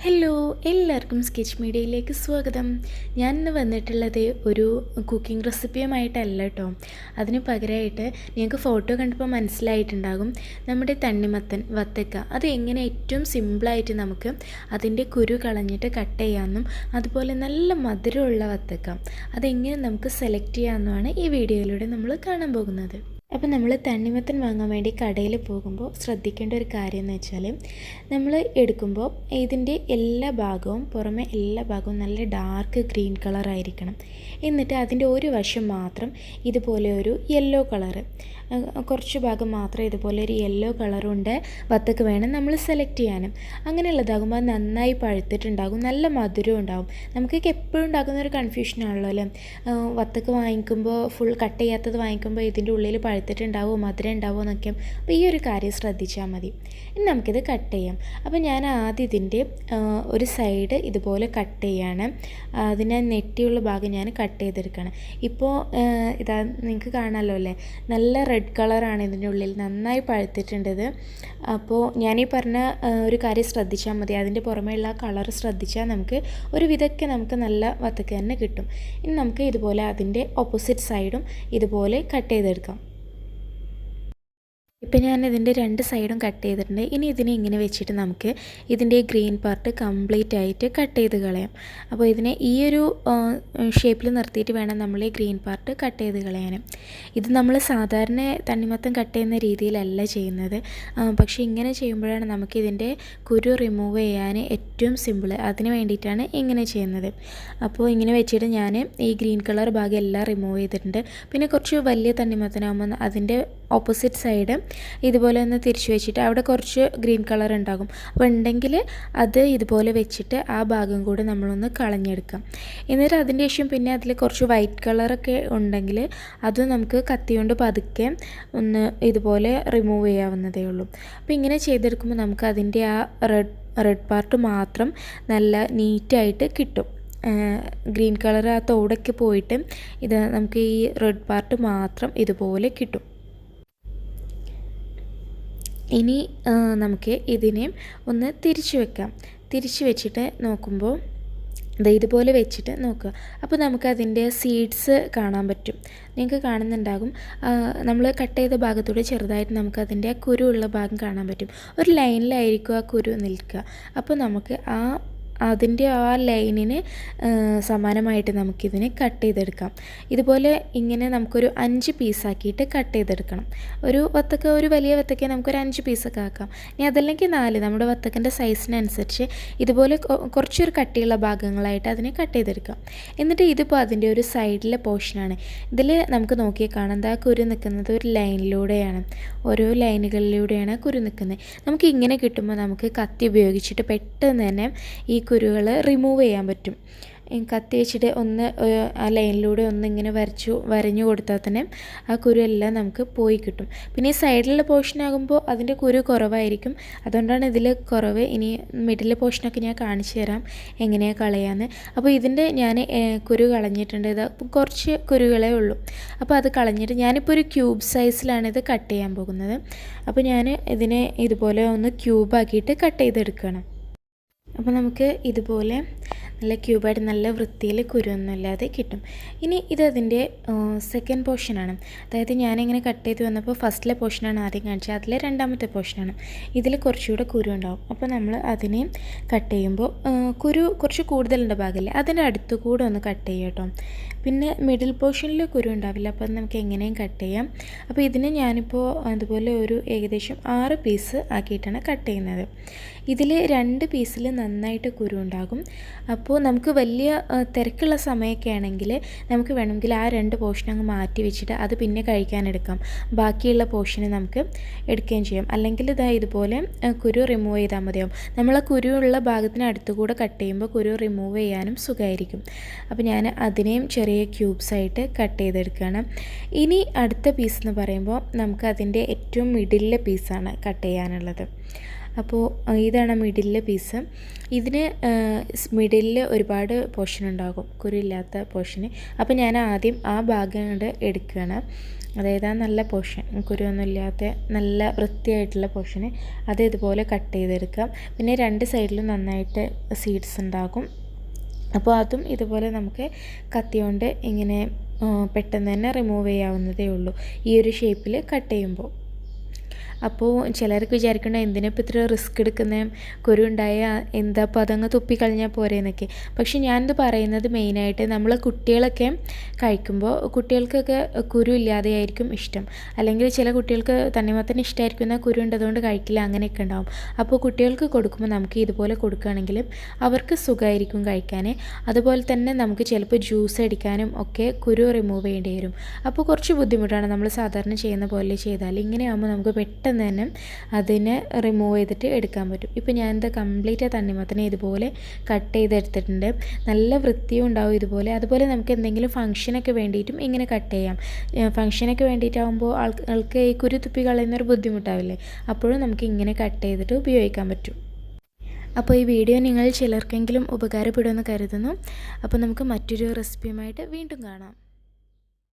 Hello, എല്ലാവർക്കും sketch മീഡിയയിലേക്ക് സ്വാഗതം. ഞാൻ ഇന്ന് വന്നിട്ടുള്ളത് ഒരു കുക്കിംഗ് റെസിപ്പിയുമായിട്ടല്ല കേട്ടോ. അതിന് പകരമായിട്ട് നിങ്ങൾക്ക് ഫോട്ടോ കണ്ടപ്പോൾ മനസ്സിലായിട്ടുണ്ടാകും നമ്മുടെ തണ്ണിമത്തൻ വത്തക്ക അത് എങ്ങനെ ഏറ്റവും സിമ്പിളായിട്ട് നമുക്ക് അതിൻ്റെ കുരു കളഞ്ഞിട്ട് കട്ട് ചെയ്യാമെന്നും അതുപോലെ നല്ല മധുരമുള്ള വത്തക്ക അതെങ്ങനെ നമുക്ക് സെലക്ട് ചെയ്യാമെന്നുമാണ് ഈ വീഡിയോയിലൂടെ നമ്മൾ കാണാൻ പോകുന്നത്. അപ്പോൾ നമ്മൾ തണ്ണിമത്തൻ വാങ്ങാൻ വേണ്ടി കടയിൽ പോകുമ്പോൾ ശ്രദ്ധിക്കേണ്ട ഒരു കാര്യം എന്ന് വെച്ചാൽ നമ്മൾ എടുക്കുമ്പോൾ ഇതിൻ്റെ എല്ലാ ഭാഗവും പുറമെ എല്ലാ ഭാഗവും നല്ല ഡാർക്ക് ഗ്രീൻ കളറായിരിക്കണം. എന്നിട്ട് അതിൻ്റെ ഒരു വശം മാത്രം ഇതുപോലെ ഒരു യെല്ലോ കളറ്, കുറച്ച് ഭാഗം മാത്രം ഇതുപോലെ ഒരു യെല്ലോ കളറുണ്ട് വത്തക്ക വേണം നമ്മൾ സെലക്ട് ചെയ്യാനും. അങ്ങനെയുള്ളതാകുമ്പോൾ അത് നന്നായി പഴുത്തിട്ടുണ്ടാകും, നല്ല മധുരം ഉണ്ടാകും. നമുക്കൊക്കെ എപ്പോഴും ഉണ്ടാകുന്ന ഒരു കൺഫ്യൂഷനാണല്ലോ അല്ലേ, വത്തക്ക വാങ്ങിക്കുമ്പോൾ ഫുൾ കട്ട് ചെയ്യാത്തത് വാങ്ങിക്കുമ്പോൾ ഇതിൻ്റെ ഉള്ളിൽ പഴുത്തിട്ടുണ്ടാവുമോ മധുരം ഉണ്ടാവുമോ എന്നൊക്കെ. അപ്പോൾ ഈ ഒരു കാര്യം ശ്രദ്ധിച്ചാൽ മതി. ഇനി നമുക്കിത് കട്ട് ചെയ്യാം. അപ്പോൾ ഞാൻ ആദ്യം ഇതിൻ്റെ ഒരു സൈഡ് ഇതുപോലെ കട്ട് ചെയ്യാണ്. അതിനെ നെറ്റിയുള്ള ഭാഗം ഞാൻ കട്ട് ചെയ്തെടുക്കുകയാണ്. ഇപ്പോൾ ഇതാ നിങ്ങൾക്ക് കാണാമല്ലോ അല്ലേ, നല്ല റെഡ് കളറാണ് ഇതിൻ്റെ ഉള്ളിൽ, നന്നായി പഴുത്തിട്ടുണ്ടത്. അപ്പോൾ ഞാനീ പറഞ്ഞ ഒരു കാര്യം ശ്രദ്ധിച്ചാൽ മതി, അതിൻ്റെ പുറമേയുള്ള ആ കളർ ശ്രദ്ധിച്ചാൽ നമുക്ക് ഒരു വിധമൊക്കെ നമുക്ക് നല്ല വത്തക്ക തന്നെ കിട്ടും. ഇനി നമുക്ക് ഇതുപോലെ അതിൻ്റെ ഓപ്പോസിറ്റ് സൈഡും ഇതുപോലെ കട്ട് ചെയ്തെടുക്കാം. ഇപ്പം ഞാൻ ഇതിൻ്റെ രണ്ട് സൈഡും കട്ട് ചെയ്തിട്ടുണ്ട്. ഇനി ഇതിനെ ഇങ്ങനെ വെച്ചിട്ട് നമുക്ക് ഇതിൻ്റെ ഗ്രീൻ പാർട്ട് കംപ്ലീറ്റ് ആയിട്ട് കട്ട് ചെയ്ത് കളയാം. അപ്പോൾ ഇതിനെ ഈ ഒരു ഷേപ്പിൽ നിർത്തിയിട്ട് വേണം നമ്മൾ ഈ ഗ്രീൻ പാർട്ട് കട്ട് ചെയ്ത് കളയാൻ. ഇത് നമ്മൾ സാധാരണ തണ്ണിമത്തൻ കട്ട് ചെയ്യുന്ന രീതിയിലല്ല ചെയ്യുന്നത്, പക്ഷേ ഇങ്ങനെ ചെയ്യുമ്പോഴാണ് നമുക്കിതിൻ്റെ കുരു റിമൂവ് ചെയ്യാൻ ഏറ്റവും സിമ്പിൾ. അതിന് വേണ്ടിയിട്ടാണ് ഇങ്ങനെ ചെയ്യുന്നത്. അപ്പോൾ ഇങ്ങനെ വെച്ചിട്ട് ഞാൻ ഈ ഗ്രീൻ കളർ ഭാഗം എല്ലാം റിമൂവ് ചെയ്തിട്ടുണ്ട്. പിന്നെ കുറച്ച് വലിയ തണ്ണിമത്തനാകുമ്പോൾ അതിൻ്റെ ഓപ്പോസിറ്റ് സൈഡ് ഇതുപോലെ ഒന്ന് തിരിച്ചു വെച്ചിട്ട് അവിടെ കുറച്ച് ഗ്രീൻ കളർ ഉണ്ടാകും. അപ്പോൾ ഉണ്ടെങ്കിൽ അത് ഇതുപോലെ വെച്ചിട്ട് ആ ഭാഗം കൂടി നമ്മളൊന്ന് കളഞ്ഞെടുക്കാം. എന്നിട്ട് അതിൻ്റെ ശേഷം പിന്നെ അതിൽ കുറച്ച് വൈറ്റ് കളറൊക്കെ ഉണ്ടെങ്കിൽ അത് നമുക്ക് കത്തി കൊണ്ട് പതുക്കെ ഒന്ന് ഇതുപോലെ റിമൂവ് ചെയ്യാവുന്നതേ ഉള്ളൂ. അപ്പോൾ ഇങ്ങനെ ചെയ്തെടുക്കുമ്പോൾ നമുക്ക് അതിൻ്റെ ആ റെഡ് പാർട്ട് മാത്രം നല്ല നീറ്റായിട്ട് കിട്ടും. ഗ്രീൻ കളർ ആ തോടൊക്കെ പോയിട്ട് ഇത് നമുക്ക് ഈ റെഡ് പാർട്ട് മാത്രം ഇതുപോലെ കിട്ടും. ഇനി നമുക്ക് ഇതിനെ ഒന്ന് തിരിച്ചു വെക്കാം. തിരിച്ചു വെച്ചിട്ട് നോക്കുമ്പോൾ ഇതുപോലെ വെച്ചിട്ട് നോക്കുക. അപ്പോൾ നമുക്കതിൻ്റെ സീഡ്സ് കാണാൻ പറ്റും, നിങ്ങൾക്ക് കാണുന്നുണ്ടാകും. നമ്മൾ കട്ട് ചെയ്ത ഭാഗത്തൂടെ ചെറുതായിട്ട് നമുക്കതിൻ്റെ ആ കുരുള്ള ഭാഗം കാണാൻ പറ്റും. ഒരു ലൈനിലായിരിക്കും ആ കുരു നിൽക്കുക. അപ്പോൾ നമുക്ക് അതിൻ്റെ ആ ലൈനിന് സമാനമായിട്ട് നമുക്കിതിനെ കട്ട് ചെയ്തെടുക്കാം. ഇതുപോലെ ഇങ്ങനെ നമുക്കൊരു 5 പീസാക്കിയിട്ട് കട്ട് ചെയ്തെടുക്കണം. ഒരു വലിയ വത്തക്ക നമുക്കൊരു 5 പീസൊക്കെ ആക്കാം. ഇനി അതല്ലെങ്കിൽ 4, നമ്മുടെ വത്തക്കൻ്റെ സൈസിനനുസരിച്ച് ഇതുപോലെ കുറച്ചൊരു കട്ടിയുള്ള ഭാഗങ്ങളായിട്ട് അതിനെ കട്ട് ചെയ്തെടുക്കാം. എന്നിട്ട് ഇതിപ്പോൾ അതിൻ്റെ ഒരു സൈഡിലെ പോർഷനാണ്. ഇതിൽ നമുക്ക് നോക്കിയാൽ കാണാം, എന്താ കുരു നിൽക്കുന്നത് ഒരു ലൈനിലൂടെയാണ്, ഓരോ ലൈനുകളിലൂടെയാണ് കുരു നിൽക്കുന്നത്. നമുക്ക് ഇങ്ങനെ കിട്ടുമ്പോൾ നമുക്ക് കത്തി ഉപയോഗിച്ചിട്ട് പെട്ടെന്ന് തന്നെ ഈ കുരുകൾ റിമൂവ് ചെയ്യാൻ പറ്റും. കത്തി വെച്ചിട്ട് ഒന്ന് ആ ലൈനിലൂടെ ഇങ്ങനെ വരഞ്ഞു കൊടുത്താൽ തന്നെ ആ കുരു എല്ലാം നമുക്ക് പോയി കിട്ടും. പിന്നെ ഈ സൈഡിലുള്ള പോർഷനാകുമ്പോൾ അതിൻ്റെ കുരു കുറവായിരിക്കും, അതുകൊണ്ടാണ് ഇതിൽ കുറവ്. ഇനി മിഡിലെ പോർഷനൊക്കെ ഞാൻ കാണിച്ചു തരാം എങ്ങനെയാണ് കളയാന്ന്. അപ്പോൾ ഇതിൻ്റെ ഞാൻ കുരു കളഞ്ഞിട്ടുണ്ട്. ഇത് കുറച്ച് കുരുകളേ ഉള്ളൂ. അപ്പോൾ അത് കളഞ്ഞിട്ട് ഞാനിപ്പോൾ ഒരു ക്യൂബ് സൈസിലാണ് ഇത് കട്ട് ചെയ്യാൻ പോകുന്നത്. അപ്പോൾ ഞാൻ ഇതിനെ ഇതുപോലെ ഒന്ന് ക്യൂബാക്കിയിട്ട് കട്ട് ചെയ്തെടുക്കണം. അപ്പോൾ നമുക്ക് ഇതുപോലെ നല്ല ക്യൂബായിട്ട് നല്ല വൃത്തിയിൽ കുരുവൊന്നുമില്ലാതെ കിട്ടും. ഇനി ഇതതിൻ്റെ സെക്കൻഡ് പോർഷനാണ്. അതായത് ഞാനിങ്ങനെ കട്ട് ചെയ്ത് വന്നപ്പോൾ ഫസ്റ്റിലെ പോർഷനാണ് ആദ്യം കാണിച്ചത്, അതിലെ രണ്ടാമത്തെ പോർഷനാണ്. ഇതിൽ കുറച്ചുകൂടെ കുരു ഉണ്ടാവും. അപ്പോൾ നമ്മൾ അതിനെ കട്ട് ചെയ്യുമ്പോൾ കുരു കുറച്ച് കൂടുതലുണ്ട് ഭാഗമല്ലേ, അതിൻ്റെ അടുത്തു കൂടെ ഒന്ന് കട്ട് ചെയ്യാം കേട്ടോ. പിന്നെ മിഡിൽ പോർഷനിൽ കുരു ഉണ്ടാവില്ല, അപ്പോൾ അത് നമുക്ക് എങ്ങനെയും കട്ട് ചെയ്യാം. അപ്പോൾ ഇതിന് ഞാനിപ്പോൾ അതുപോലെ ഒരു ഏകദേശം 6 പീസ് ആക്കിയിട്ടാണ് കട്ട് ചെയ്യുന്നത്. ഇതിൽ 2 പീസിൽ നന്നായിട്ട് കുരു ഉണ്ടാകും. അപ്പോൾ നമുക്ക് വലിയ തിരക്കുള്ള സമയമൊക്കെ ആണെങ്കിൽ നമുക്ക് വേണമെങ്കിൽ ആ 2 പോർഷൻ അങ്ങ് മാറ്റി വെച്ചിട്ട് അത് പിന്നെ കഴിക്കാനെടുക്കാം, ബാക്കിയുള്ള പോർഷന് നമുക്ക് എടുക്കുകയും ചെയ്യാം. അല്ലെങ്കിൽ ഇതുപോലെ കുരു റിമൂവ് ചെയ്താൽ മതിയാവും. നമ്മൾ ആ കുരുവുള്ള ഭാഗത്തിന് അടുത്തുകൂടെ കട്ട് ചെയ്യുമ്പോൾ കുരു റിമൂവ് ചെയ്യാനും സുഖമായിരിക്കും. അപ്പോൾ ഞാൻ അതിനെയും ചെറിയ ക്യൂബ്സായിട്ട് കട്ട് ചെയ്തെടുക്കുകയാണ്. ഇനി അടുത്ത പീസ് എന്ന് പറയുമ്പോൾ നമുക്ക് അതിൻ്റെ ഏറ്റവും മിഡിലെ പീസാണ് കട്ട് ചെയ്യാനുള്ളത്. അപ്പോൾ ഇതാണ് മിഡിലെ പീസ്. ഇതിന് മിഡിലിൽ ഒരുപാട് പോർഷൻ ഉണ്ടാകും, കുരുയില്ലാത്ത പോർഷന്. അപ്പോൾ ഞാൻ ആദ്യം ആ ഭാഗം കൊണ്ട് എടുക്കുകയാണ്. അതായത് ആ നല്ല പോർഷൻ, കുരുവൊന്നും ഇല്ലാത്ത നല്ല വൃത്തിയായിട്ടുള്ള പോർഷന് അത് ഇതുപോലെ കട്ട് ചെയ്തെടുക്കാം. പിന്നെ രണ്ട് സൈഡിലും നന്നായിട്ട് സീഡ്സ് ഉണ്ടാകും. അപ്പോൾ അതും ഇതുപോലെ നമുക്ക് കത്തി കൊണ്ട് ഇങ്ങനെ പെട്ടെന്ന് തന്നെ റിമൂവ് ചെയ്യാവുന്നതേ ഉള്ളൂ, ഈ ഒരു ഷേപ്പിൽ കട്ട് ചെയ്യുമ്പോൾ. അപ്പോൾ ചിലർക്ക് വിചാരിക്കേണ്ട എന്തിനിപ്പോൾ ഇത്ര റിസ്ക് എടുക്കുന്നത്, കുരു ഉണ്ടായാൽ എന്താ അപ്പോൾ അതങ്ങ് തുപ്പിക്കളഞ്ഞാൽ പോരെ എന്നൊക്കെ. പക്ഷെ ഞാനിത് പറയുന്നത് മെയിനായിട്ട് നമ്മൾ കുട്ടികളൊക്കെ കഴിക്കുമ്പോൾ കുട്ടികൾക്കൊക്കെ കുരു ഇല്ലാതെയായിരിക്കും ഇഷ്ടം. അല്ലെങ്കിൽ ചില കുട്ടികൾക്ക് തണ്ണിമത്തൻ ഇഷ്ടമായിരിക്കും, എന്നാൽ കുരു ഉണ്ടതുകൊണ്ട് കഴിക്കില്ല, അങ്ങനെയൊക്കെ ഉണ്ടാവും. അപ്പോൾ കുട്ടികൾക്ക് കൊടുക്കുമ്പോൾ നമുക്ക് ഇതുപോലെ കൊടുക്കുകയാണെങ്കിൽ അവർക്ക് സുഖമായിരിക്കും കഴിക്കാൻ. അതുപോലെ തന്നെ നമുക്ക് ചിലപ്പോൾ ജ്യൂസ് അടിക്കാനും ഒക്കെ കുരു റിമൂവ് ചെയ്യേണ്ടി വരും. അപ്പോൾ കുറച്ച് ബുദ്ധിമുട്ടാണ്. നമ്മൾ സാധാരണ ചെയ്യുന്ന പോലെ ചെയ്താൽ ഇങ്ങനെയാകുമ്പോൾ നമുക്ക് പെട്ടെന്ന് തന്നെ അതിനെ റിമൂവ് ചെയ്തിട്ട് എടുക്കാൻ പറ്റും. ഇപ്പോൾ ഞാനിത് കംപ്ലീറ്റ് തണ്ണിമത്തനെ ഇതുപോലെ കട്ട് ചെയ്തെടുത്തിട്ടുണ്ട്. നല്ല വൃത്തിയും ഉണ്ടാവും ഇതുപോലെ. അതുപോലെ നമുക്ക് എന്തെങ്കിലും ഫംഗ്ഷനൊക്കെ വേണ്ടിയിട്ടും ഇങ്ങനെ കട്ട് ചെയ്യാം. ഫംഗ്ഷനൊക്കെ വേണ്ടിയിട്ടാകുമ്പോൾ ആൾക്ക് ഈ കുരു തുപ്പി കളയുന്നൊരു ബുദ്ധിമുട്ടാവില്ലേ, അപ്പോഴും നമുക്ക് ഇങ്ങനെ കട്ട് ചെയ്തിട്ട് ഉപയോഗിക്കാൻ പറ്റും. അപ്പോൾ ഈ വീഡിയോ നിങ്ങൾ ചിലർക്കെങ്കിലും ഉപകാരപ്പെടുമെന്ന് കരുതുന്നു. അപ്പോൾ നമുക്ക് മറ്റൊരു റെസിപ്പിയുമായിട്ട് വീണ്ടും കാണാം.